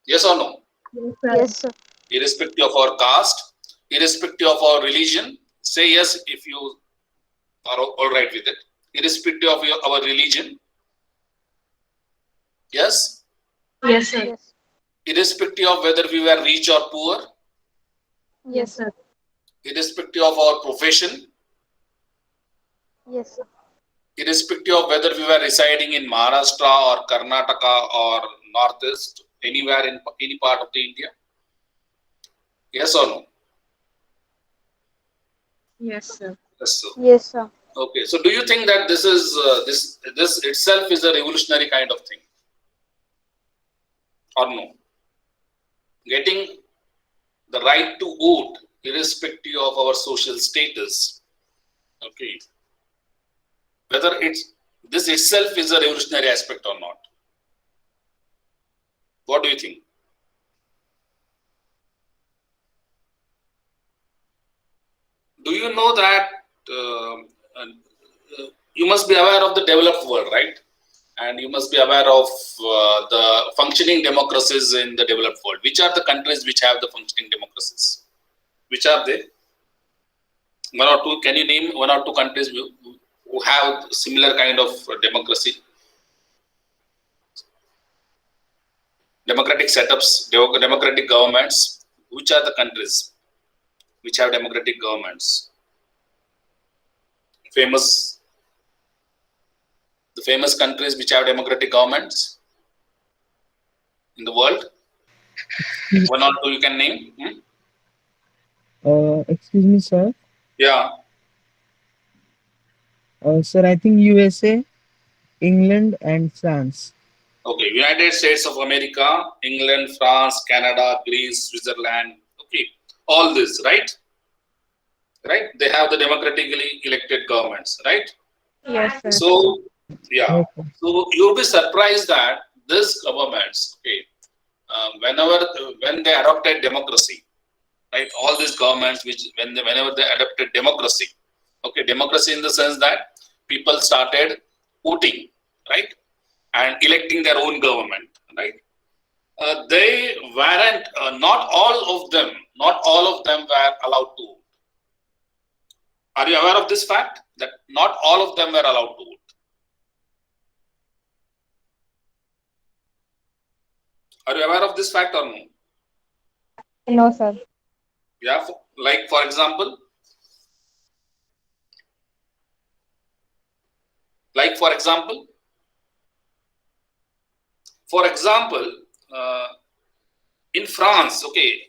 Yes or no? Yes, sir. Irrespective of our caste, irrespective of our religion, say yes if you are all right with it. Irrespective of our religion, yes. Yes, sir. Yes. Irrespective of whether we were rich or poor, Yes, Yes, sir. sir. irrespective of our profession, Yes, sir. irrespective of whether we were residing in Maharashtra or Karnataka or Northeast, anywhere in any part of the India, yes or no? Yes, sir. Yes, sir. Yes, sir. Okay, so do you think that this is this itself is a revolutionary kind of thing, or no? Getting the right to vote, irrespective of our social status. Okay, whether it's this itself is a revolutionary aspect or not. What do you think? Do you know that you must be aware of the developed world, right? And you must be aware of the functioning democracies in the developed world. Which are the countries which have the functioning democracies? Which are they? One or two? Can you name one or two countries who have similar kind of democracy, democratic setups, democratic governments? Which are the countries which have democratic governments? Famous, the famous countries which have democratic governments in the world. One or two you can name. Hmm? Excuse me, sir. Yeah. Sir, I think USA, England, and France. Okay. United States of America, England, France, Canada, Greece, Switzerland. Okay. All this, right? Right. They have the democratically elected governments, right? Yes, sir. So, yeah. Okay. So you'll be surprised that this governments, okay, when they adopted democracy, right? All these governments, which whenever they adopted democracy, okay, democracy in the sense that people started voting, right, and electing their own government, right? They weren't not all of them were allowed to vote. Are you aware of this fact that not all of them were allowed to vote? Are you aware of this fact or no? No, sir. Yeah, like for example, like for example, for example, uh, in France, okay,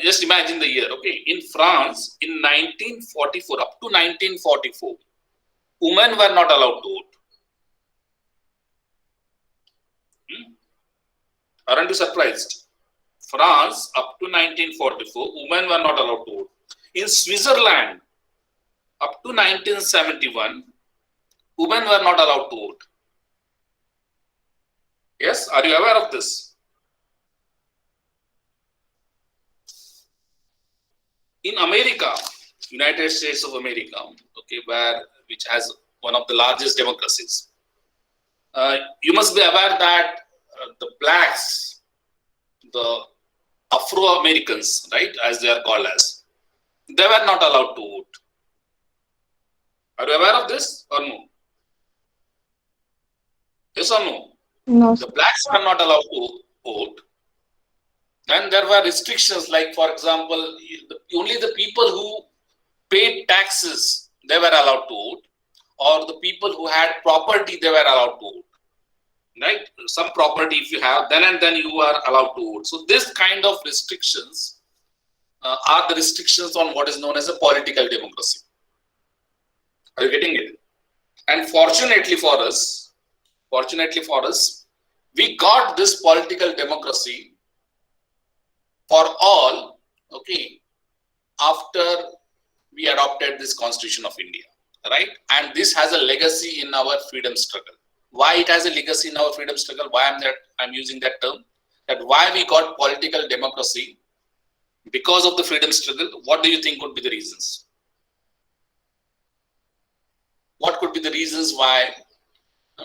just imagine the year, okay, in France in 1944, up to 1944, women were not allowed to vote. Hmm? Aren't you surprised? France, up to 1944, women were not allowed to vote. In Switzerland, up to 1971, women were not allowed to vote. Yes, are you aware of this? In America, United States of America, okay, which has one of the largest democracies, you must be aware that the blacks, the Afro Americans, right, as they are called as, they were not allowed to vote. Are you aware of this or no? Yes or no? No, The sir. blacks were not allowed to vote. And there were restrictions, like, for example, only the people who paid taxes, they were allowed to vote, or the people who had property, they were allowed to vote. Right? Some property, if you have, then and then you are allowed to vote. So this kind of restrictions are the restrictions on what is known as a political democracy. Are you getting it? And fortunately for us, we got this political democracy for all, okay, after we adopted this Constitution of India, right? And this has a legacy in our freedom struggle. Why it has a legacy in our freedom struggle? Why I'm using that term? That why we got political democracy because of the freedom struggle. What do you think would be the reasons? What could be the reasons why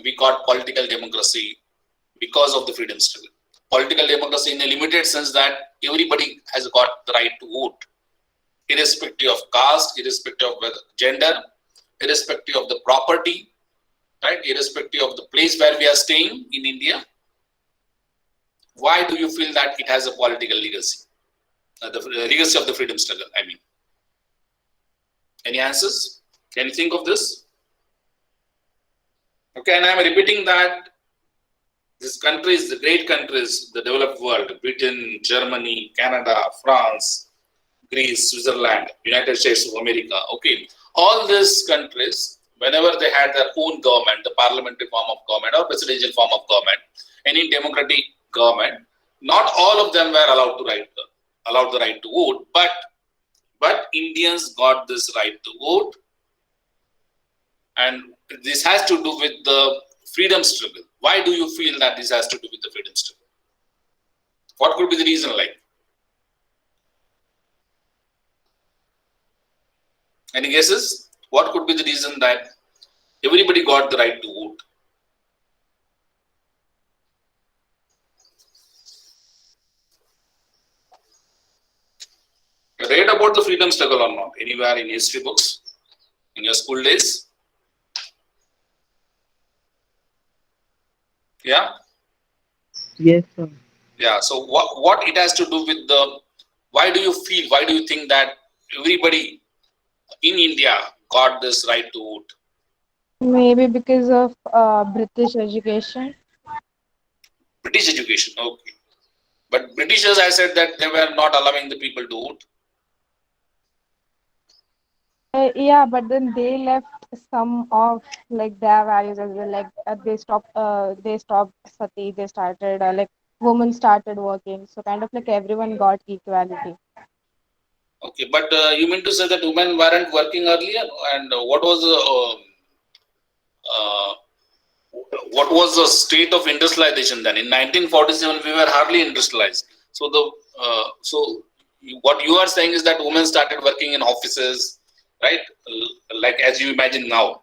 we got political democracy because of the freedom struggle? Political democracy in a limited sense that everybody has got the right to vote, irrespective of caste, irrespective of gender, irrespective of the property, right? Irrespective of the place where we are staying in India. Why do you feel that it has a political legacy? The legacy of the freedom struggle, I mean. Any answers? Can you think of this? Okay, and I am repeating that these countries, the great countries, the developed world, Britain, Germany, Canada, France, Greece, Switzerland, United States of America, okay, all these countries, whenever they had their own government, the parliamentary form of government or presidential form of government, any democratic government, not all of them were allowed the right to vote, but Indians got this right to vote, and this has to do with the freedom struggle. Why do you feel that this has to do with the freedom struggle? What could be the reason like? Any guesses? What could be the reason that everybody got the right to vote? Read about the freedom struggle or not? Anywhere in history books? In your school days? Yeah? Yes, sir. Yeah. So what it has to do with the, why do you think that everybody in India got this right to vote? Maybe because of British education. British education, okay. But Britishers, I said that they were not allowing the people to vote. Yeah, but then they left some of like their values as well. Like they stopped sati. They started like women started working. So kind of like everyone got equality. Okay, but you mean to say that women weren't working earlier? And uh, what was the state of industrialization then? In 1947, we were hardly industrialized. So what you are saying is that women started working in offices, right? Like as you imagine now,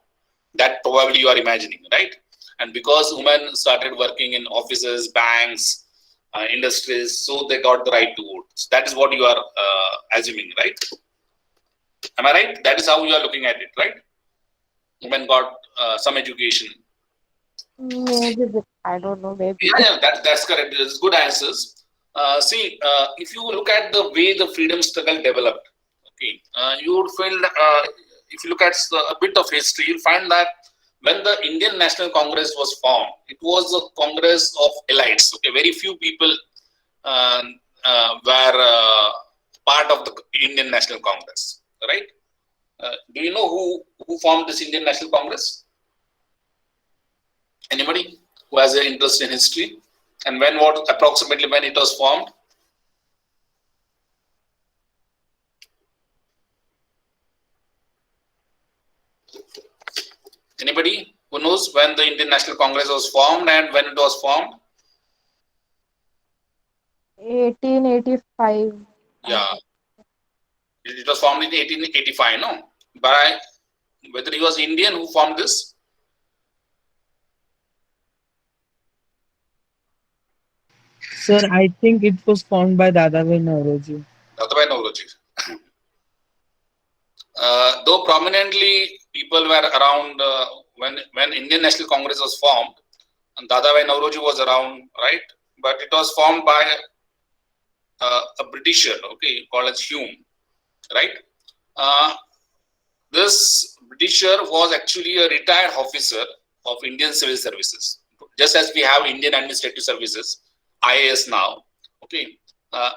that probably you are imagining, right? And because women started working in offices, banks, industries, so they got the right to vote. So that is what you are assuming, right? Am I right? That is how you are looking at it, right? Women got some education. Maybe I don't know. Maybe. Yeah, that's correct. It's good answers. See, if you look at the way the freedom struggle developed, okay, you would feel if you look at a bit of history, you'll find that when the Indian National Congress was formed, it was a congress of elites. Okay, very few people uh, were part of the Indian National Congress, right? Do you know who formed this Indian National Congress? Anybody who has an interest in history? And what approximately when it was formed? Anybody who knows when the Indian National Congress was formed and when it was formed? 1885. Yeah, it was formed in 1885, no? By whether he was Indian who formed this? Sir, I think it was formed by Dadabhai Naoroji. Dadabhai Naoroji. Though prominently people were around when Indian National Congress was formed, and Dadabhai Naoroji was around, right? But it was formed by a Britisher, okay, called as Hume, right? Uh, this Britisher was actually a retired officer of Indian Civil Services, just as we have Indian Administrative Services, IAS now. Okay,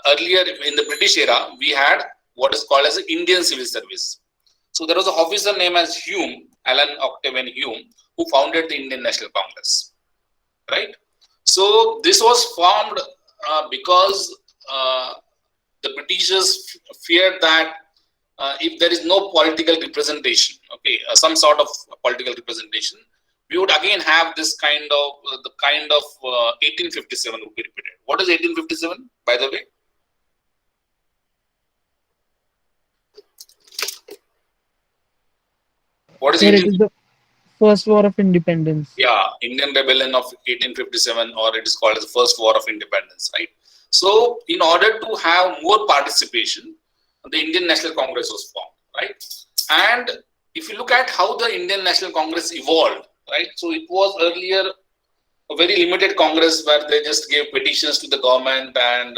earlier in the British era, we had what is called as the Indian Civil Service. So there was an officer named as Hume, Alan Octavian Hume, who founded the Indian National Congress, right? So this was formed because the Britishers feared that if there is no political representation, okay, some sort of political representation, we would again have this kind of 1857 would be repeated. What is 1857, by the way? What is Sir, it 18? is the first war of independence. Yeah, Indian Rebellion of 1857, or it is called as the First War of Independence, right? So, in order to have more participation, the Indian National Congress was formed, right? And if you look at how the Indian National Congress evolved, right? So, it was earlier a very limited Congress where they just gave petitions to the government, and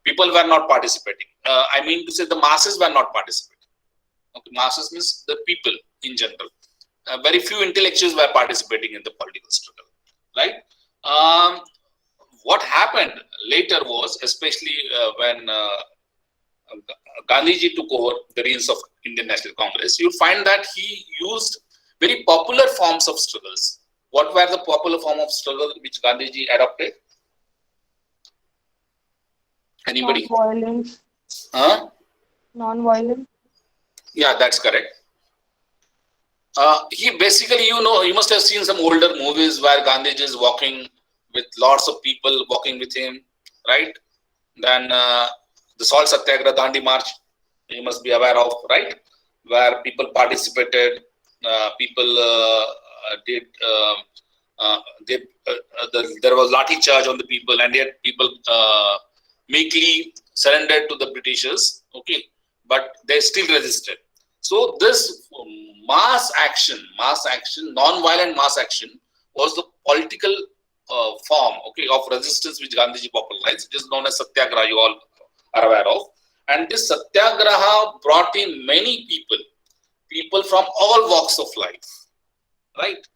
people were not participating. I mean to say, the masses were not participating. Okay, masses means the people in general. Very few intellectuals were participating in the political struggle, right? What happened later was, especially when Gandhiji took over the reins of Indian National Congress, you find that he used very popular forms of struggles. What were the popular form of struggle which Gandhiji adopted? Anybody? Non-violence. Huh? Non-violence. Yeah, that's correct. He basically, you must have seen some older movies where Gandhiji is walking with lots of people walking with him, right? Then the Salt Satyagraha Dandi March, you must be aware of, right? Where people participated, people did, there was lathi charge on the people, and yet people meekly surrendered to the Britishers, okay? But they still resisted. So this mass action, non-violent mass action was the political form, okay, of resistance which Gandhiji popularized. It is known as Satyagraha, you all are aware of. And this Satyagraha brought in many people from all walks of life, right?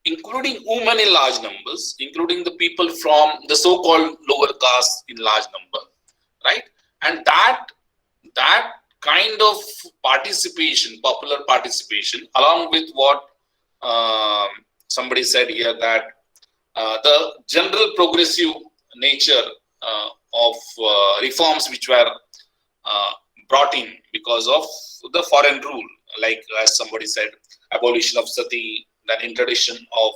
Including women in large numbers, including the people from the so-called lower caste in large number, right? And that kind of participation, popular participation, along with what somebody said here, that the general progressive nature of reforms which were brought in because of the foreign rule, like as somebody said, abolition of sati, then introduction of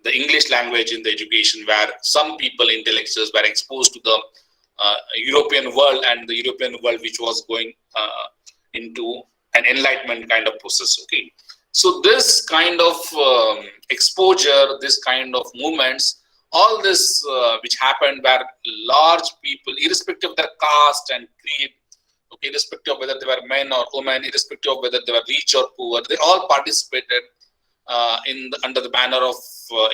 the English language in the education, where some people, intellectuals, were exposed to the European world, and the European world which was going into an enlightenment kind of process. Okay, so this kind of exposure, this kind of movements, all this which happened where large people, irrespective of their caste and creed, okay, irrespective of whether they were men or women, irrespective of whether they were rich or poor, they all participated under the banner of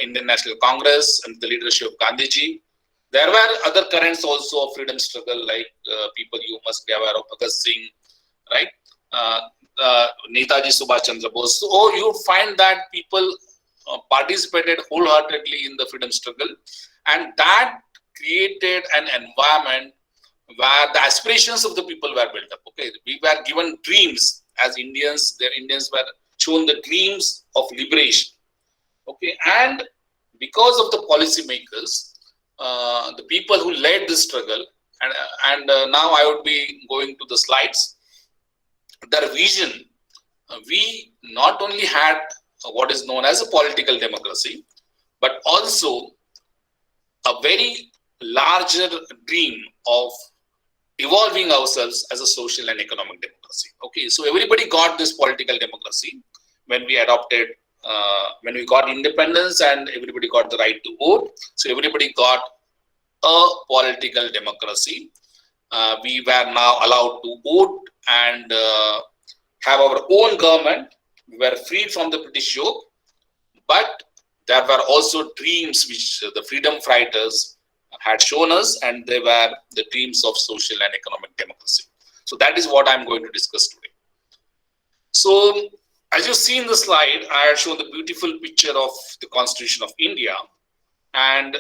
Indian National Congress and the leadership of Gandhiji. There were other currents also of freedom struggle, like people you must be aware of, Bhagat Singh, right? Netaji Subhash Chandra Bose. So you find that people participated wholeheartedly in the freedom struggle, and that created an environment where the aspirations of the people were built up. Okay, we were given dreams as Indians. The Indians were shown the dreams of liberation. Okay, and because of the policymakers, the people who led this struggle, and now I would be going to the slides, their vision, we not only had what is known as a political democracy, but also a very larger dream of evolving ourselves as a social and economic democracy. Okay, so everybody got this political democracy when we adopted, when we got independence, and everybody got the right to vote. So everybody got a political democracy. We were now allowed to vote and have our own government. We were freed from the British yoke, but there were also dreams which the freedom fighters had shown us, and they were the dreams of social and economic democracy. So that is what I'm going to discuss today. So as you see in the slide, I have shown the beautiful picture of the Constitution of India, and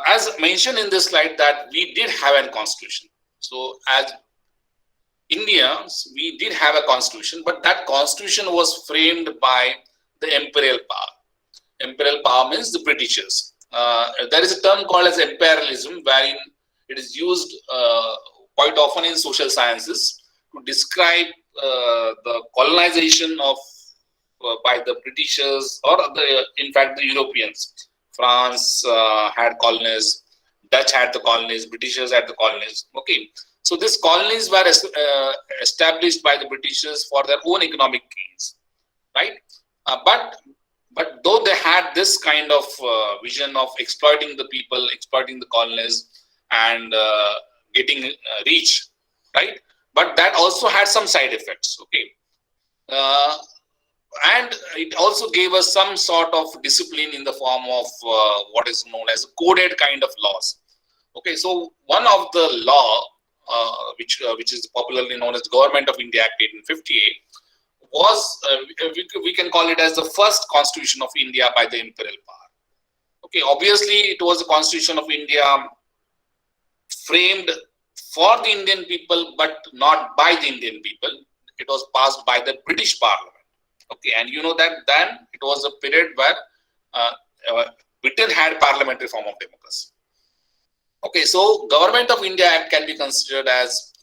as mentioned in this slide, that we did have a constitution. So as Indians, we did have a constitution, but that constitution was framed by the imperial power. Imperial power means the Britishers. There is a term called as imperialism, wherein it is used quite often in social sciences to describe the colonization of by the Britishers, or in fact the Europeans. France had colonies, Dutch had the colonies, Britishers had the colonies. Okay, so these colonies were established by the Britishers for their own economic gains, right? But But though they had this kind of vision of exploiting the people, exploiting the colonies, and getting reach, right? But that also had some side effects. Okay, uh, and it also gave us some sort of discipline in the form of what is known as coded kind of laws. Okay, so one of the law which is popularly known as Government of India Act 1858 was we can call it as the first constitution of India by the imperial power. Okay, obviously it was the constitution of India framed for the Indian people, but not by the Indian people. It was passed by the British Parliament. Okay, and you know that then it was a period where uh, Britain had parliamentary form of democracy. Okay, so Government of India Act can be considered as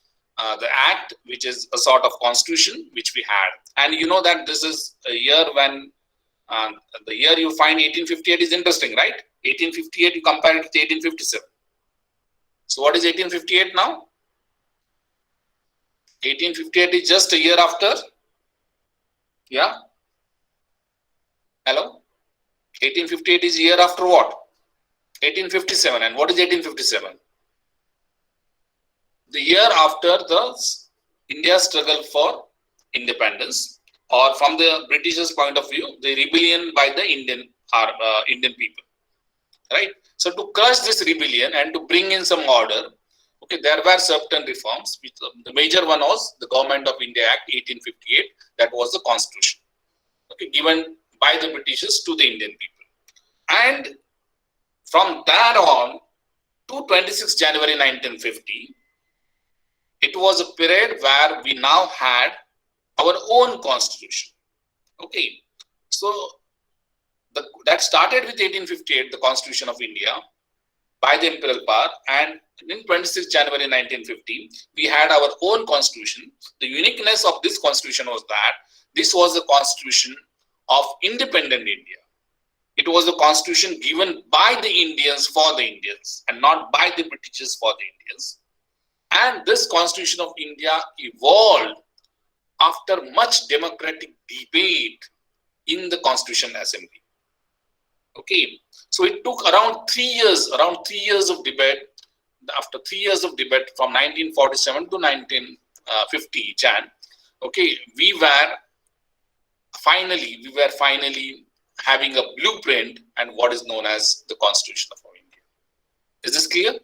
the act which is a sort of constitution which we had. And you know that this is a year when the year you find 1858 is interesting, right? 1858 you compare it with 1857. So what is 1858 now? 1858 is just a year after. Yeah. Hello. 1858 is year after what? 1857. And what is 1857? The year after the India struggle for independence, or from the Britishers' point of view, the rebellion by the Indian people, right? So to crush this rebellion and to bring in some order, okay, there were certain reforms. Which, the major one was the Government of India Act 1858. That was the constitution, okay, given by the Britishers to the Indian people. And from that on to 26 January 1950, it was a period where we now had our own constitution. Okay, so that started with 1858, the Constitution of India by the imperial power, and in 26 January 1950, we had our own constitution. The uniqueness of this constitution was that this was the constitution of independent India. It was a constitution given by the Indians for the Indians and not by the Britishers for the Indians. And this constitution of India evolved after much democratic debate in the Constitutional Assembly. Okay, so it took around 3 years, of debate. After 3 years of debate, from 1947 to 1950 Jan, okay, we were finally having a blueprint and what is known as the Constitution of India. Is this clear?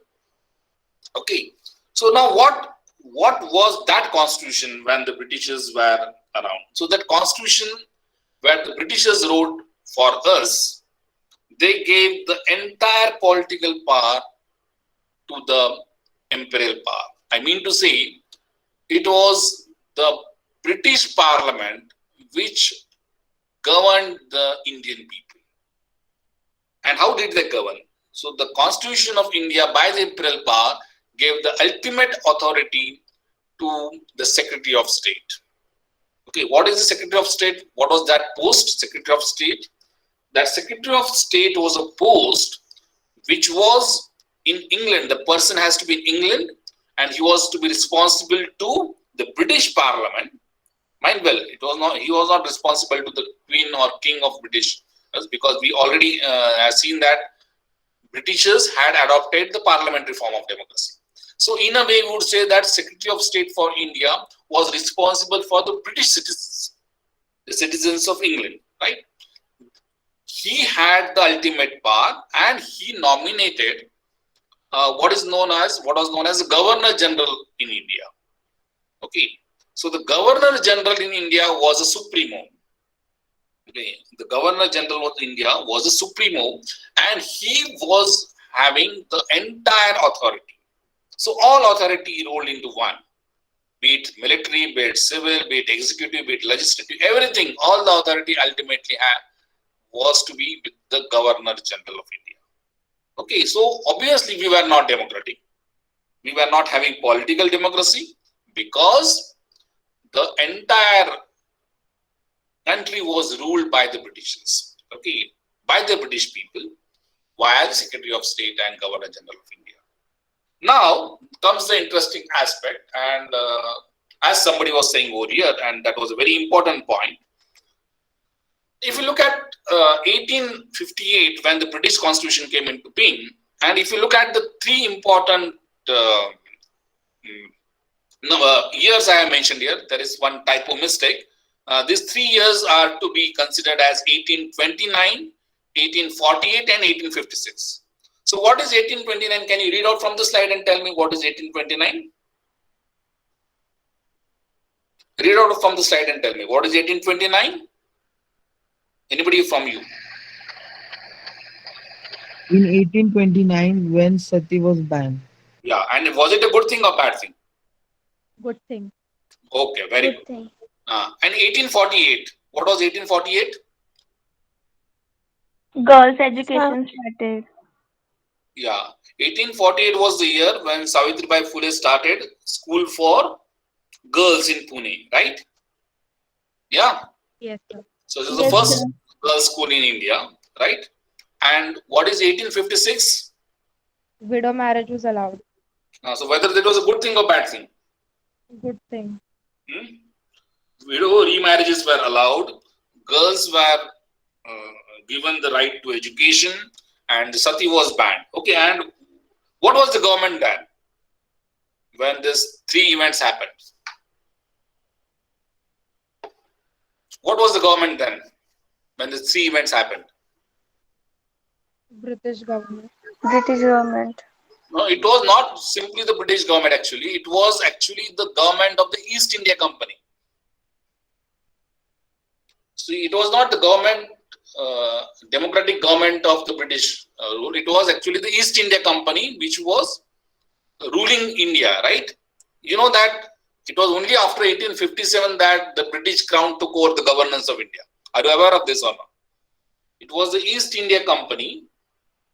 Okay, so now what was that constitution when the Britishers were around? So that constitution where the Britishers wrote for us, they gave the entire political power to the imperial power. I mean to say, it was the British Parliament which governed the Indian people. And how did they govern? So the Constitution of India by the imperial power gave the ultimate authority to the Secretary of State. Okay, what is the Secretary of State? What was that post, Secretary of State? That Secretary of State was a post which was in England. The person has to be in England and he was to be responsible to the British Parliament. Mind well, he was not responsible to the Queen or King of British, because we already have seen that Britishers had adopted the parliamentary form of democracy. So in a way, we would say that Secretary of State for India was responsible for the British citizens, the citizens of England, right? He had the ultimate power and he nominated what was known as the Governor General in India. Okay, so the Governor General in India was a supremo. Okay, the Governor General of India was a supremo, and he was having the entire authority. So all authority rolled into one, be it military, be it civil, be it executive, be it legislative, everything, all the authority ultimately was to be with the Governor General of India. Okay, so obviously we were not democratic. We were not having political democracy because the entire country was ruled by the Britishers, okay, by the British people, via the Secretary of State and Governor General of India. Now comes the interesting aspect, and as somebody was saying over here, and that was a very important point. If you look at 1858 when the British Constitution came into being, and if you look at the three important years I have mentioned here, there is one typo mistake. These 3 years are to be considered as 1829, 1848 and 1856. So what is 1829? Can you read out from the slide and tell me what is 1829? Read out from the slide and tell me what is 1829? Anybody from you? In 1829, when sati was banned. Yeah, and was it a good thing or bad thing? Good thing. Okay, very Good good. thing. And 1848, what was 1848? Girls' education started. Yeah, 1848 was the year when Savitribai Phule started school for girls in Pune, right? Yeah. Yes, sir. So this is the Yes, first sir. girls' school in India, right? And what is 1856? Widow marriage was allowed. So whether that was a good thing or bad thing? Good thing. Widow remarriages were allowed. Girls were given the right to education, and sati was banned. Okay, and what was the government then when these three events happened? What was the government then when the three events happened? British government. British government. No, it was not simply the British government actually. It was actually the government of the East India Company. So it was not the government, democratic government of the British rule. It was actually the East India Company which was ruling India, right? You know that it was only after 1857 that the British Crown took over the governance of India. Are you aware of this or not? It was the East India Company,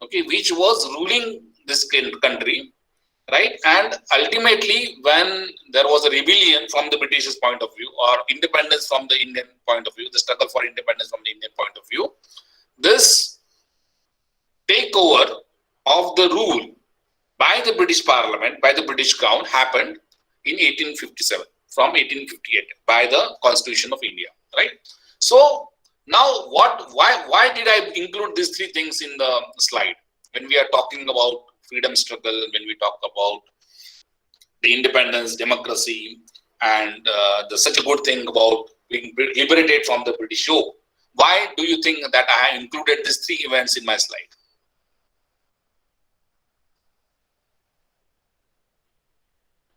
okay, which was ruling this country, right? And ultimately, when there was a rebellion from the British's point of view, or independence from the Indian point of view, the struggle for independence from the Indian point of view, this takeover of the rule by the British Parliament, by the British Crown, happened in 1857 from 1858 by the Constitution of India, right? So now, why did I include these three things in the slide? When we are talking about freedom struggle, when we talk about the independence, democracy, and such a good thing about being liberated from the British yoke, why do you think that I have included these three events in my slide?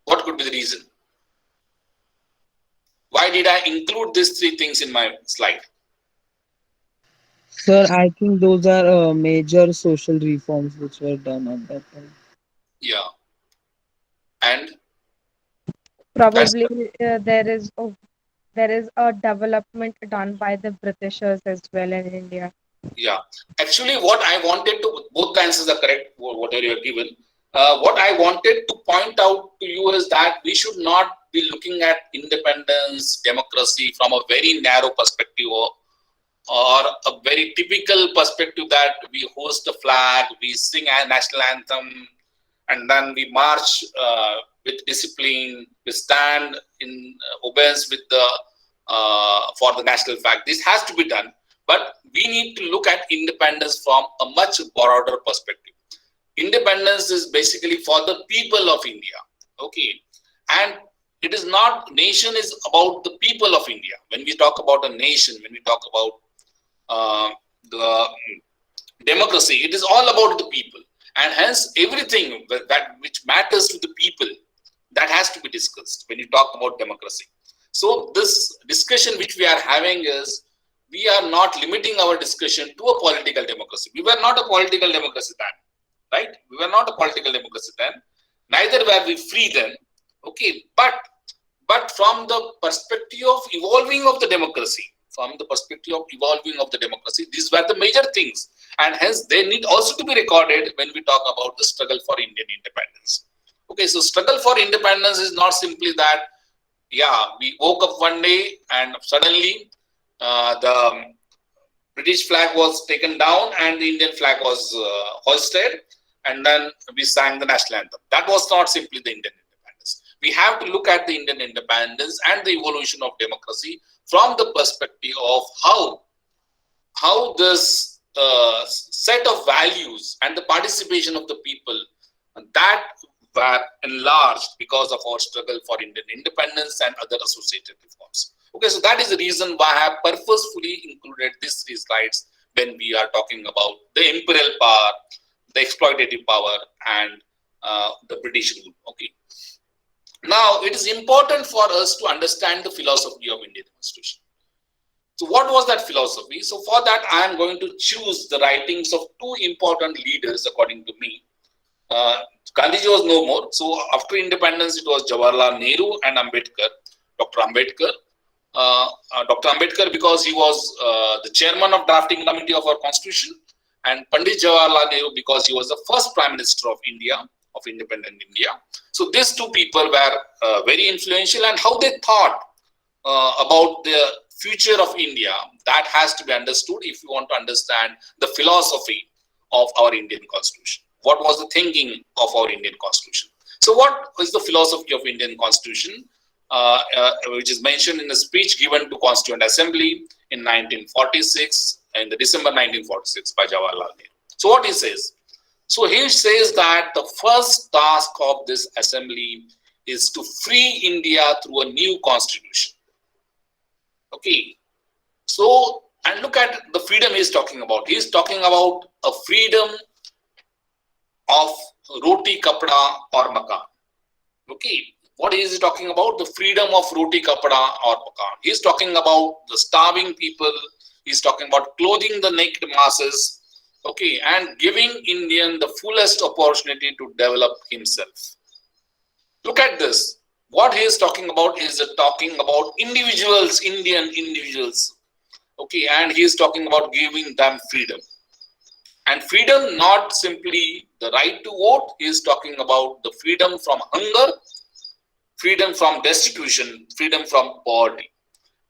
What could be the reason? Why did I include these three things in my slide? Sir, I think those are major social reforms which were done at that time. Yeah, and that's Probably there is a development done by the Britishers as well in India. yeah. Actually, what I wanted to, both the answers are correct, whatever you have given. What I wanted to point out to you is that we should not be looking at independence, democracy from a very narrow perspective, or a very typical perspective that we host a flag, we sing a national anthem, and then we march with discipline, we stand in obedience with the for the national flag. This has to be done, but we need to look at independence from a much broader perspective. Independence is basically for the people of India, okay, and it is not, nation is about the people of India. When we talk about a nation, when we talk about the democracy, it is all about the people, and hence everything that which matters to the people, that has to be discussed when you talk about democracy. So this discussion which we are having is, we are not limiting our discussion to a political democracy. We were not a political democracy then, right? We were not a political democracy then, neither were we free then, okay, but from the perspective of evolving of the democracy, from the perspective of evolving of the democracy, these were the major things, and hence they need also to be recorded when we talk about the struggle for Indian independence. Okay, so struggle for independence is not simply that, yeah, we woke up one day and suddenly the British flag was taken down and the Indian flag was hoisted, and then we sang the national anthem. That was not simply the Indian independence. We have to look at the Indian independence and the evolution of democracy from the perspective of how this set of values and the participation of the people that were enlarged because of our struggle for Indian independence and other associated reforms. Okay, so that is the reason why I have purposefully included these three slides when we are talking about the imperial power, the exploitative power, and the British rule. Okay. Now, it is important for us to understand the philosophy of Indian Constitution. So what was that philosophy? So for that, I am going to choose the writings of two important leaders, according to me. Gandhiji was no more. So after independence, it was Jawaharlal Nehru and Ambedkar, Dr. Ambedkar. Dr. Ambedkar, because he was the chairman of drafting committee of our constitution, and Pandit Jawaharlal Nehru because he was the first prime minister of India, of independent India. So these two people were very influential, and how they thought about the future of India, that has to be understood if you want to understand the philosophy of our Indian constitution. What was the thinking of our Indian constitution? So what is the philosophy of Indian constitution, which is mentioned in a speech given to Constituent Assembly in 1946, in the December 1946 by Jawaharlal Nehru. So what he says? So he says that the first task of this assembly is to free India through a new constitution. Okay. So, and look at the freedom he is talking about. He is talking about a freedom of roti, kapda or makan. Okay. What is he talking about? The freedom of roti, kapda or makan. He is talking about the starving people. He is talking about clothing the naked masses. Okay, and giving Indian the fullest opportunity to develop himself. Look at this. What he is talking about is talking about individuals, Indian individuals. Okay, and he is talking about giving them freedom. And freedom, not simply the right to vote, he is talking about the freedom from hunger, freedom from destitution, freedom from poverty,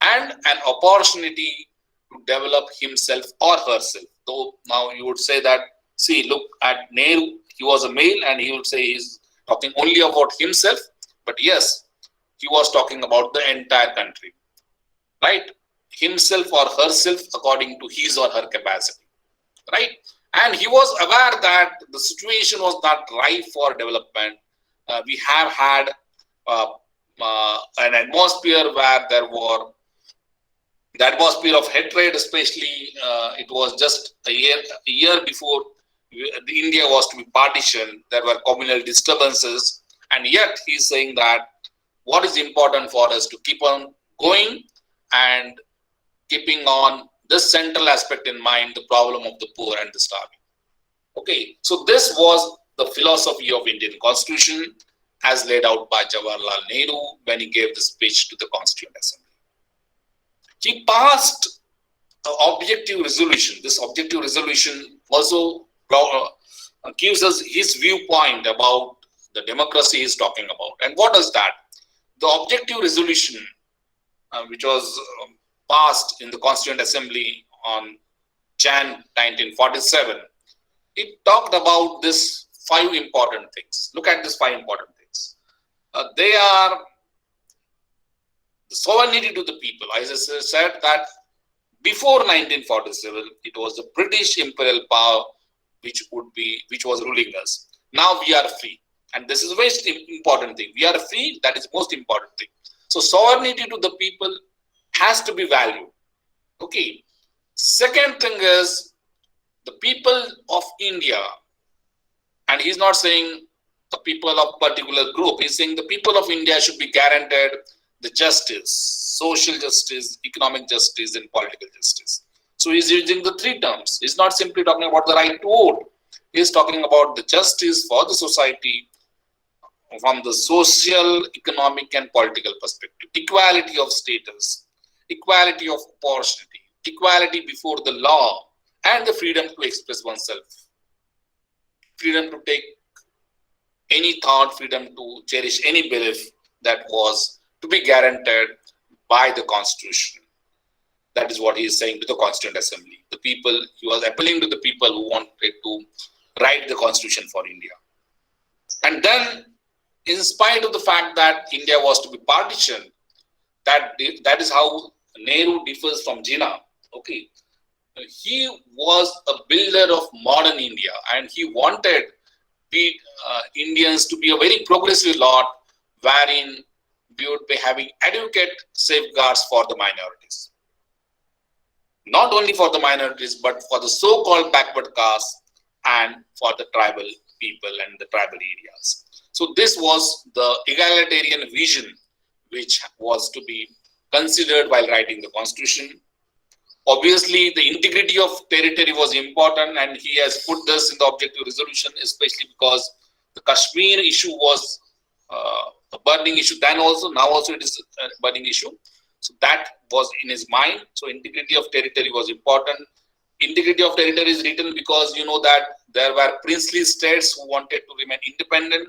and an opportunity to develop himself or herself. Though now you would say that, see, look at Nehru, he was a male and he would say he's talking only about himself. But yes, he was talking about the entire country, right? Himself or herself according to his or her capacity, right? And he was aware that the situation was not ripe for development. We have had an atmosphere where there were the atmosphere of hatred, especially it was just a year before India was to be partitioned. There were communal disturbances, and yet he's saying that what is important for us to keep on going and keeping on this central aspect in mind, the problem of the poor and the starving. Okay, so this was the philosophy of Indian Constitution as laid out by Jawaharlal Nehru when he gave the speech to the Constituent Assembly. He passed an objective resolution. This objective resolution also gives us his viewpoint about the democracy he's talking about. And what is that? The objective resolution, which was passed in the Constituent Assembly on Jan 1947, it talked about these 5 important things. Look at these 5 important things. They are the sovereignty to the people. As I said that before 1947, it was the British imperial power which was ruling us. Now we are free. And this is a very important thing. We are free, that is the most important thing. So sovereignty to the people has to be valued. Okay. Second thing is the people of India, and he's not saying the people of particular group, he's saying the people of India should be guaranteed the justice, social justice, economic justice, and political justice. So he's using the 3 terms. He's not simply talking about the right to vote. He's talking about the justice for the society from the social, economic, and political perspective. Equality of status, equality of opportunity, equality before the law, and the freedom to express oneself. Freedom to take any thought, freedom to cherish any belief that was to be guaranteed by the Constitution. That is what he is saying to the Constituent Assembly. The people, he was appealing to the people who wanted to write the Constitution for India. And then, in spite of the fact that India was to be partitioned, that is how Nehru differs from Jinnah. Okay, He was a builder of modern India, and he wanted Indians to be a very progressive lot, wherein we would be having adequate safeguards for the minorities. Not only for the minorities, but for the so-called backward castes and for the tribal people and the tribal areas. So this was the egalitarian vision which was to be considered while writing the constitution. Obviously, the integrity of territory was important, and he has put this in the objective resolution, especially because the Kashmir issue was a burning issue then also, now also it is a burning issue. So that was in his mind. So integrity of territory was important. Integrity of territory is written because you know that there were princely states who wanted to remain independent,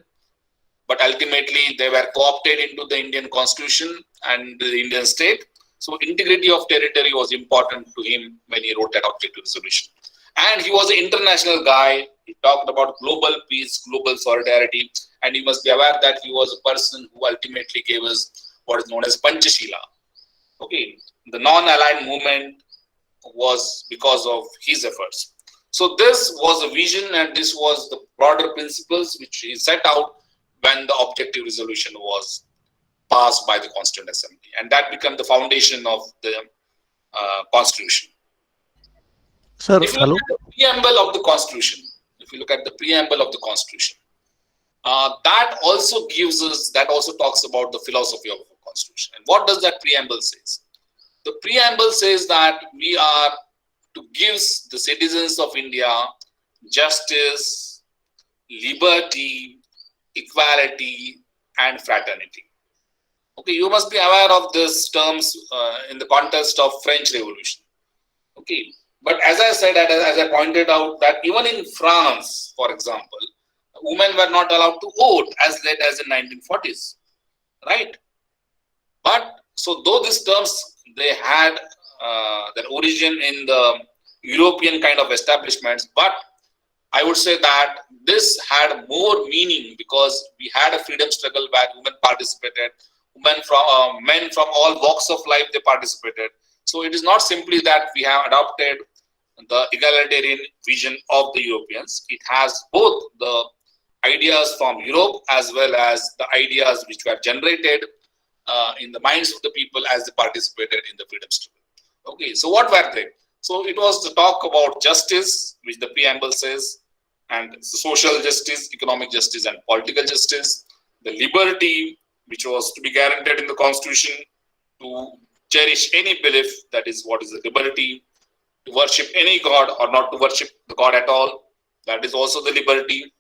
but ultimately they were co-opted into the Indian constitution and the Indian state. So integrity of territory was important to him when he wrote that objective resolution. And he was an international guy. He talked about global peace, global solidarity, and you must be aware that he was a person who ultimately gave us what is known as Panchashila. Okay, the non-aligned movement was because of his efforts. So this was a vision, and this was the broader principles which he set out when the objective resolution was passed by the Constituent Assembly, and that became the foundation of the Constitution. Sir, If you look hello. at the preamble of the Constitution, if you look at the preamble of the Constitution, that also gives us, that also talks about the philosophy of the Constitution. And what does that preamble says? The preamble says that we are to give the citizens of India justice, liberty, equality, and fraternity. Okay, you must be aware of these terms in the context of French Revolution. Okay, but as I said, as I pointed out, that even in France, for example, women were not allowed to vote as late as in 1940s, right? But so though these terms they had their origin in the European kind of establishments, but I would say that this had more meaning because we had a freedom struggle where women participated, women from men from all walks of life they participated. So it is not simply that we have adopted the egalitarian vision of the Europeans. It has both the ideas from Europe as well as the ideas which were generated in the minds of the people as they participated in the freedom struggle. Okay, so what were they? So it was to talk about justice, which the preamble says, and social justice, economic justice, and political justice. The liberty, which was to be guaranteed in the constitution, to cherish any belief, that is what is the liberty, to worship any god or not to worship the god at all, that is also the liberty.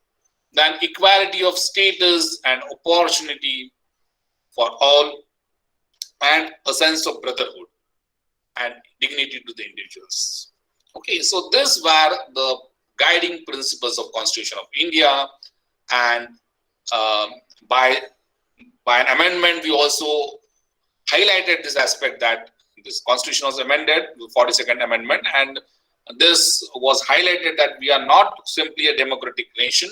Then equality of status and opportunity for all, and a sense of brotherhood and dignity to the individuals. Okay, so these were the guiding principles of Constitution of India, and by an amendment we also highlighted this aspect that this Constitution was amended, the 42nd Amendment, and this was highlighted that we are not simply a democratic nation,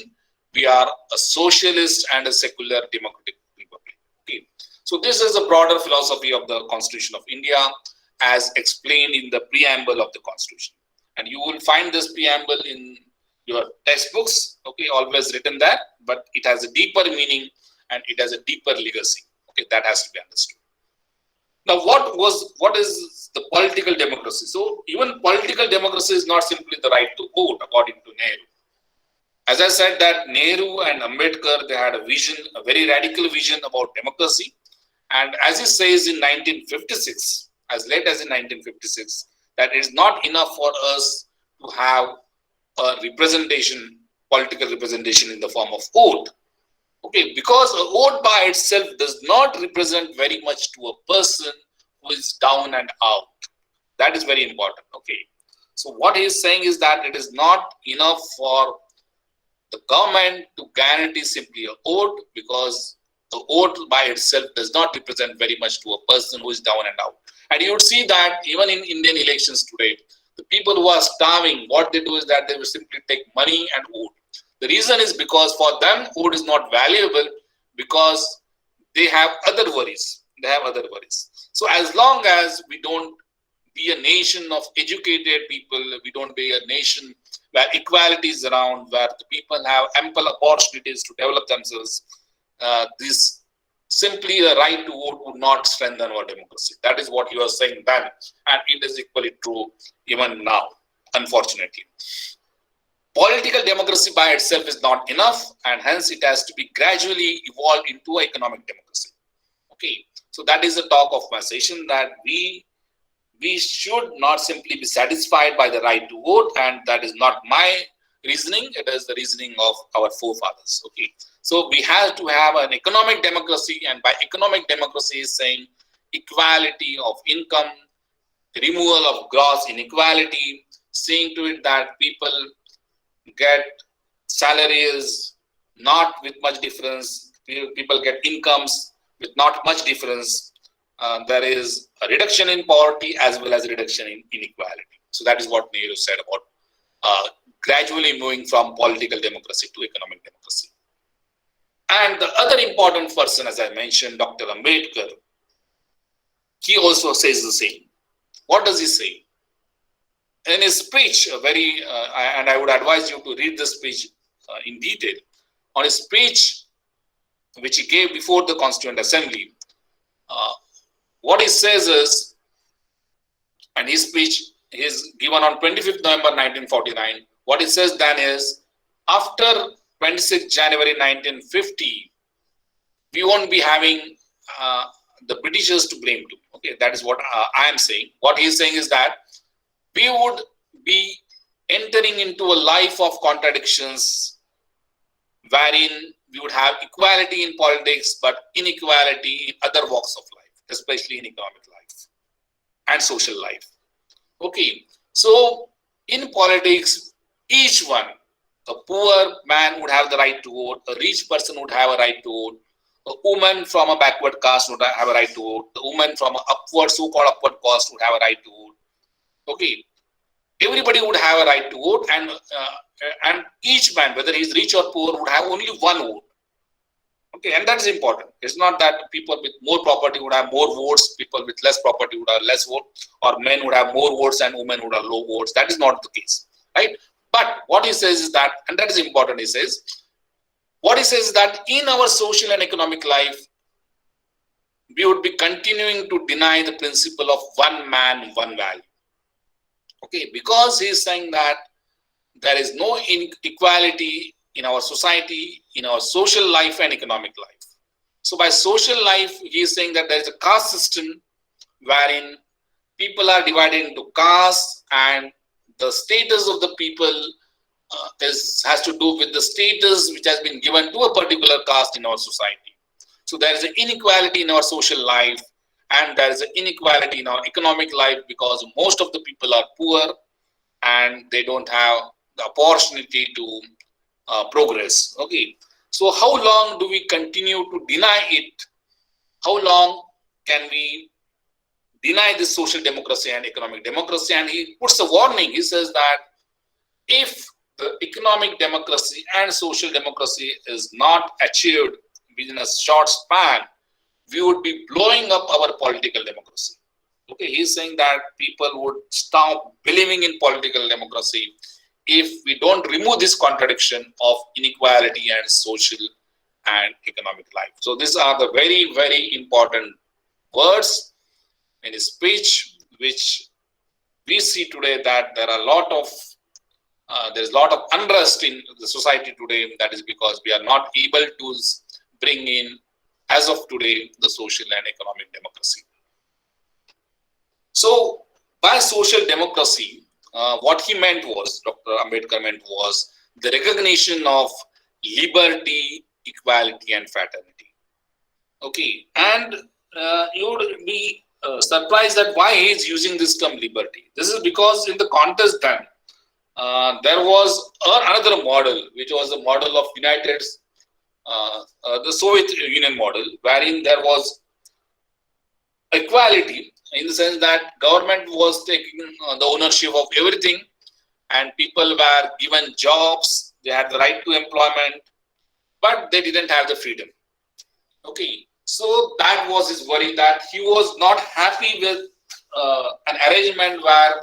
we are a socialist and a secular democratic republic. Okay. So this is a broader philosophy of the Constitution of India as explained in the preamble of the Constitution. And you will find this preamble in your textbooks, okay, always written there, but it has a deeper meaning and it has a deeper legacy. Okay, that has to be understood. Now, what is the political democracy? So even political democracy is not simply the right to vote, according to Nehru. As I said that Nehru and Ambedkar, they had a vision, a very radical vision about democracy. And as he says in 1956, as late as in 1956, that it is not enough for us to have a representation, political representation in the form of vote. Okay, because a vote by itself does not represent very much to a person who is down and out. That is very important. Okay, so what he is saying is that it is not enough for the government to guarantee simply a vote, because the vote by itself does not represent very much to a person who is down and out. And you would see that even in Indian elections today, the people who are starving, what they do is that they will simply take money and vote. The reason is because for them, vote is not valuable because they have other worries. They have other worries. So as long as we don't be a nation of educated people. We don't be a nation where equality is around, where the people have ample opportunities to develop themselves. This simply a right to vote would not strengthen our democracy. That is what you are saying then, and it is equally true even now, unfortunately. Political democracy by itself is not enough, and hence it has to be gradually evolved into economic democracy. Okay, so that is the talk of my session, that we should not simply be satisfied by the right to vote, and that is not my reasoning, it is the reasoning of our forefathers. Okay, so we have to have an economic democracy, and by economic democracy is saying equality of income, removal of gross inequality, seeing to it that people get salaries not with much difference, people get incomes with not much difference. There is a reduction in poverty as well as a reduction in inequality. So that is what Nehru said about gradually moving from political democracy to economic democracy. And the other important person, as I mentioned, Dr. Ambedkar, he also says the same. What does he say? In his speech, and I would advise you to read the speech in detail. On his speech, which he gave before the Constituent Assembly, what he says is, and his speech is given on 25th November 1949, what he says then is, after 26th January 1950, we won't be having the Britishers to blame to. Okay, that is what I am saying. What he is saying is that we would be entering into a life of contradictions, wherein we would have equality in politics, but inequality in other walks of life, especially in economic life and social life. Okay, so in politics, each one, a poor man would have the right to vote, a rich person would have a right to vote, a woman from a backward caste would have a right to vote, the woman from an upward, so-called upward caste would have a right to vote. Okay, everybody would have a right to vote, and each man, whether he's rich or poor, would have only one vote. Okay, and that's important. It's not that people with more property would have more votes, people with less property would have less votes, or men would have more votes and women would have low votes. That is not the case, right? But what he says is that, and that is important, he says, what he says is that in our social and economic life, we would be continuing to deny the principle of one man, one value. Okay, because he is saying that there is no inequality in our society, in our social life and economic life. So by social life, he is saying that there is a caste system wherein people are divided into castes, and the status of the people has to do with the status which has been given to a particular caste in our society. So there is an inequality in our social life, and there is an inequality in our economic life, because most of the people are poor and they don't have the opportunity to progress. Okay, so how long do we continue to deny it? How long can we deny this social democracy and economic democracy? And he puts a warning. He says that if the economic democracy and social democracy is not achieved within a short span, we would be blowing up our political democracy. Okay, he's saying that people would stop believing in political democracy if we don't remove this contradiction of inequality and social and economic life. So these are the very, very important words in his speech, which we see today that there are a lot of there's a lot of unrest in the society today. That is because we are not able to bring in, as of today, the social and economic democracy. So by social democracy, what he meant was, Dr. Ambedkar meant was the recognition of liberty, equality and fraternity. Okay, and you would be surprised at why he is using this term liberty. This is because in the contest then, there was another model, which was the model of the Soviet Union model, wherein there was equality in the sense that government was taking the ownership of everything, and people were given jobs, they had the right to employment, but they didn't have the freedom. Okay, so that was his worry, that he was not happy with an arrangement where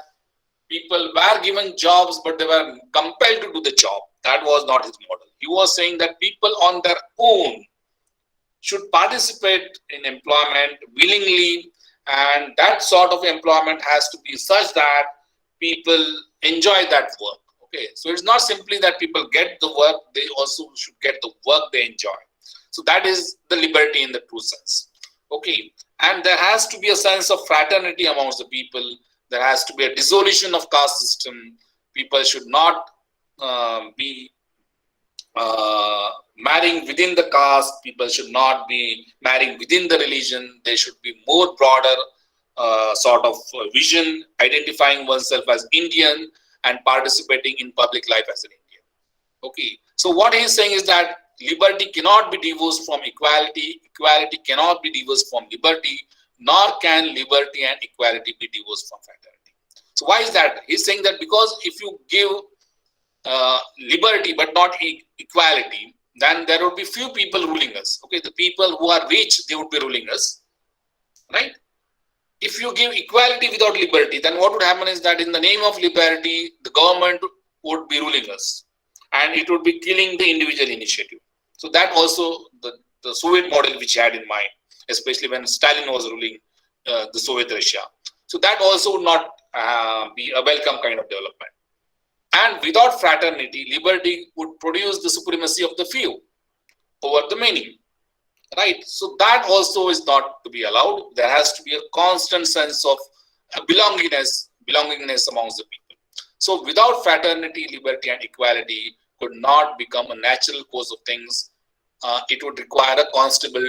people were given jobs, but they were compelled to do the job. That was not his model. He was saying that people on their own should participate in employment willingly, and that sort of employment has to be such that people enjoy that work. Okay, so it's not simply that people get the work, they also should get the work they enjoy. So that is the liberty in the true sense. Okay, and there has to be a sense of fraternity amongst the people. There has to be a dissolution of caste system. People should not be marrying within the caste. People should not be marrying within the religion. There should be more broader sort of vision, identifying oneself as Indian and participating in public life as an Indian. Okay, so what he is saying is that liberty cannot be divorced from equality, equality cannot be divorced from liberty, nor can liberty and equality be divorced from fraternity. So why is that? He's saying that because if you give liberty but not equality, then there would be few people ruling us. Okay, the people who are rich, they would be ruling us, right? If you give equality without liberty, then what would happen is that in the name of liberty, the government would be ruling us, and it would be killing the individual initiative. So that also the Soviet model which he had in mind, especially when Stalin was ruling the Soviet Russia. So that also would not be a welcome kind of development. And without fraternity, liberty would produce the supremacy of the few over the many, right? So that also is not to be allowed. There has to be a constant sense of belongingness amongst the people. So without fraternity, liberty and equality could not become a natural course of things. It would require a constable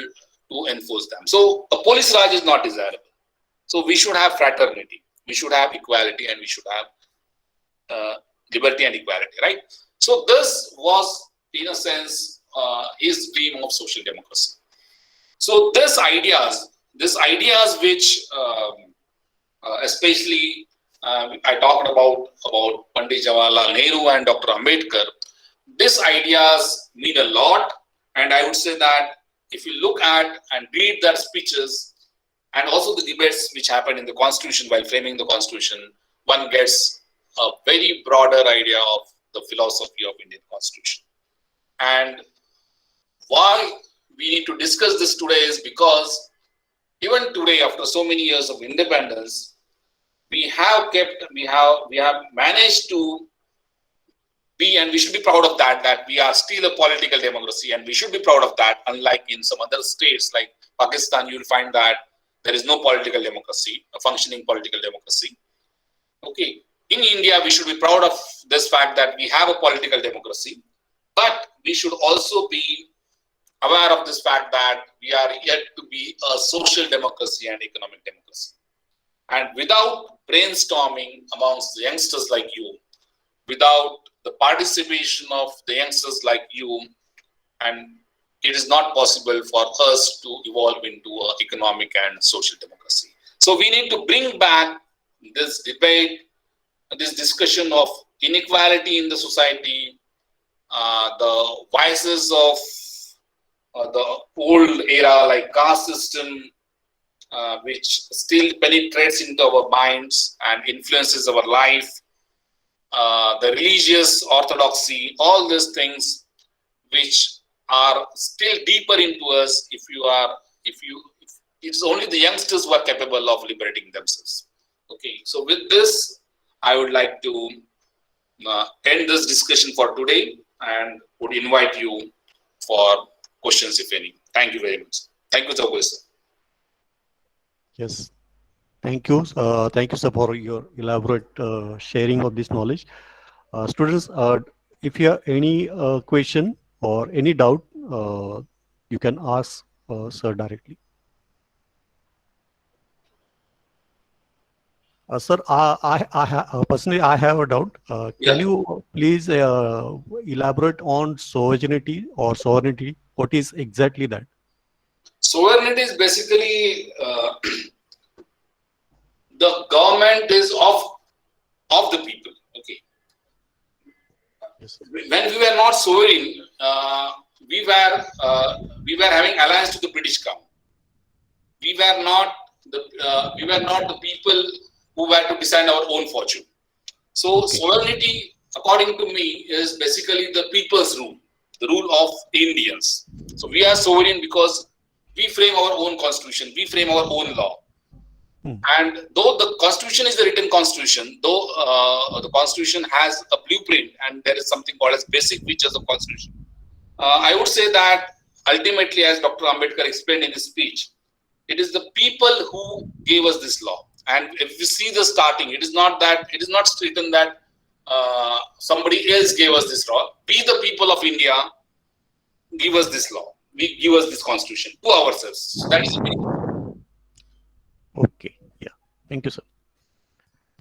to enforce them. So a police raj is not desirable. So we should have fraternity, we should have equality, and we should have liberty and equality, right? So this was, in a sense, his dream of social democracy. So these ideas which especially I talked about Pandit Jawaharlal Nehru and Dr. Ambedkar, these ideas mean a lot. And I would say that if you look at and read their speeches and also the debates which happened in the Constitution while framing the Constitution, one gets a very broader idea of the philosophy of Indian Constitution. And why we need to discuss this today is because even today, after so many years of independence, we have managed to be, and we should be proud of that we are still a political democracy, and we should be proud of that. Unlike in some other states like Pakistan, you will find that there is no political democracy, a functioning political democracy. Okay, in India, we should be proud of this fact that we have a political democracy, but we should also be aware of this fact that we are yet to be a social democracy and economic democracy. And without brainstorming amongst the youngsters like you, without the participation of the youngsters like you, and it is not possible for us to evolve into an economic and social democracy. So we need to bring back this debate, this discussion of inequality in the society, the vices of the old era like caste system, which still penetrates into our minds and influences our life, the religious orthodoxy, all these things which are still deeper into us. If it's only the youngsters who are capable of liberating themselves. Okay, so with this, I would like to end this discussion for today and would invite you for questions, if any. Thank you very much. Thank you, Chowdhury sir. Yes. Thank you. Thank you, sir, for your elaborate sharing of this knowledge. Students, if you have any question or any doubt, you can ask sir directly. Sir, personally, I have a doubt. Can you please elaborate on sovereignty or sovereignty? What is exactly that? Sovereignty is basically the government is of the people. Okay. Yes. When we were not sovereign, we were having alliance to the British crown. We were not we were not the people who were to decide our own fortune. So sovereignty, according to me, is basically the people's rule, the rule of Indians. So we are sovereign because we frame our own constitution, we frame our own law. And though the constitution is the written constitution, though the constitution has a blueprint and there is something called as basic features of constitution, I would say that ultimately, as Dr. Ambedkar explained in his speech, it is the people who gave us this law. And if you see the starting, it is not written that somebody else gave us this law. We, the people of India, give us this law. We give us this constitution to ourselves. So that is the meaning. Okay. Yeah. Thank you, sir.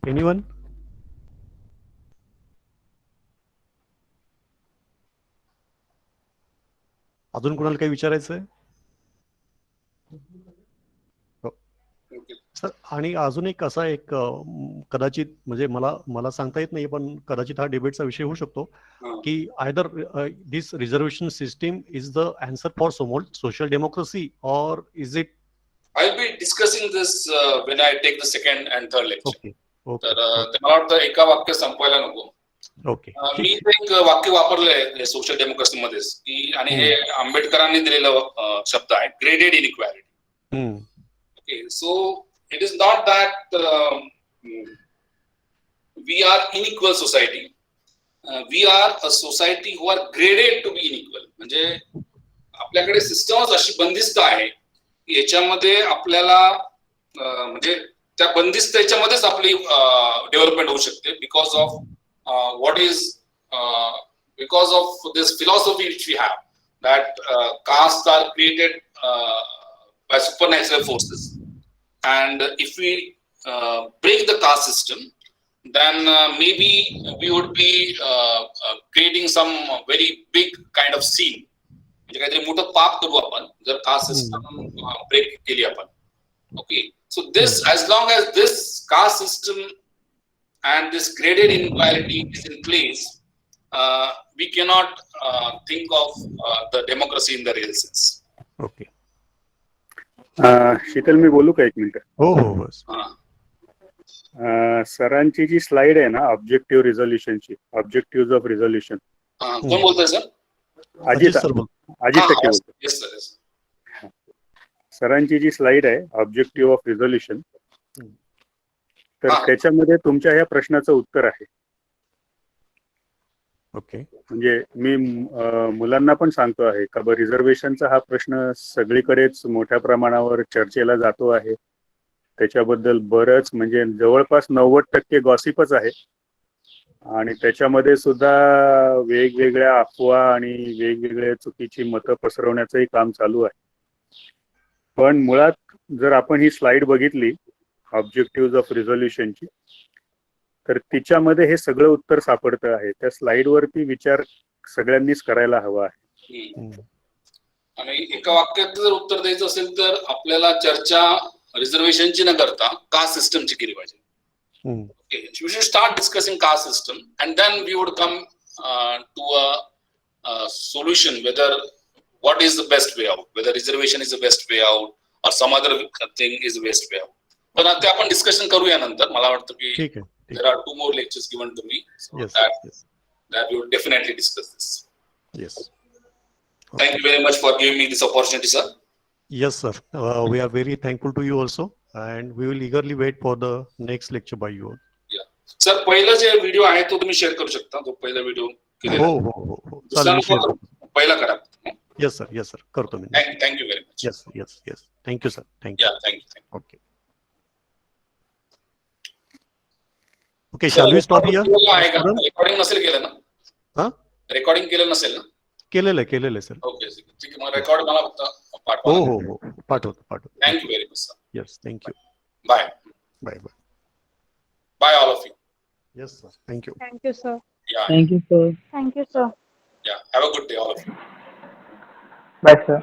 Anyone? अजून कोणाला काही विचारायचं आहे? Sir, आणि अजून एक असा एक कदाचित म्हणजे मला सांगता येत नाही, पण कदाचित हा डिबेटचा विषय होऊ शकतो की either this reservation system is the answer for social democracy or is it? I'll be discussing this when I take the second and third lecture. Okay. तर मला वाटतं एका वाक्य संपवायला नको. ओके. मी एक वाक्य वापरलंय सोशल डेमोक्रेसी मध्येच की, आणि हे आंबेडकरांनी दिलेलं शब्द आहे, graded inequality. Okay, so it is not that we are unequal society. We are a society who are graded to be unequal. म्हणजे आपल्याकडे सिस्टमच अशी बंदिस्त आहे की याच्यामध्ये आपल्याला म्हणजे त्या बंदिस्त याच्यामध्येच आपली डेव्हलपमेंट होऊ शकते because of because of this philosophy which we have, that castes are created by supernatural forces. And if we break the caste system, then maybe we would be creating some very big kind of scene. म्हणजे काहीतरी मोठं पाप करू आपण जर caste system brake केली आपण. Okay, so this, as long as this caste system and this graded inequality is in place, we cannot think of the democracy in the real sense. Okay. Sheetal, मी बोलू का एक मिनिट? हो हो बस. सरांची जी स्लाइड आहे ना, ऑब्जेक्टिव्ह रिझोल्युशनची, ऑब्जेक्टिव्ह ऑफ रिझोल्युशन. कोण बोलतोय सर? अजित टक्के बोलतो. Yes sir. सरांची जी स्लाइड आहे ऑब्जेक्टिव्ह ऑफ रिझोल्युशन, तर त्याच्यामध्ये तुमच्या ह्या प्रश्नाचं उत्तर आहे. ओके. म्हणजे मी मुलांना पण सांगतो आहे का रिझर्वेशनचा हा प्रश्न सगळीकडेच मोठ्या प्रमाणावर चर्चेला जातो आहे. त्याच्याबद्दल बरंच म्हणजे जवळपास 90% गॉसिपच आहे आणि त्याच्यामध्ये सुद्धा वेगवेगळ्या अफवा आणि वेगवेगळ्या चुकीची मतं पसरवण्याचंही काम चालू आहे. पण मुळात जर आपण ही स्लाइड बघितली ऑब्जेक्टिव्ह ऑफ रिझोल्युशनची, तर तिच्यामध्ये हे सगळं उत्तर सापडतं आहे. त्या स्लाइड वरती विचार सगळ्यांनीच करायला हवा आहे. आणि एका वाक्यात जर उत्तर द्यायचं असेल तर आपल्याला चर्चा रिझर्वेशनची न करता कास्ट सिस्टमची केली पाहिजे. Okay, we should start discussing caste system and then we would come to a solution whether what is the best way out, whether reservation is the best way out or some other thing is the best way out. पण ते आपण discussion करूया नंतर. मला वाटतं की there are 2 more lectures given to me, so yes, that we will definitely discuss this. Yes. Thank you very much for giving me this opportunity, sir. Yes, sir. We are very thankful to you also, and we will eagerly wait for the next lecture by you. Yeah. Sir, पहिला जे video आहे तो तुम्ही share करू शकता, तो पहिला video केलेला. हो. चालेल, पहिला करा. Yes, sir. करतो मी. Thank you very much. Yes. Thank you, sir. Thank you. Yeah, thank you. Okay. Okay, shall we stop here? Recording नसेल केलं ना? हा? रेकॉर्डिंग केलं नसेल ना? केलेलं आहे सर. ओके, ठीक आहे. मग रेकॉर्ड मला फक्त पाठवा. हो. पाठवतो. Thank you very much, sir. Yes, thank you. Bye. Bye all of you. Yes, sir. Thank you. Thank you, sir. Yeah. Thank you, sir. Thank you, sir. Yeah. Have a good day all of you. Bye, sir.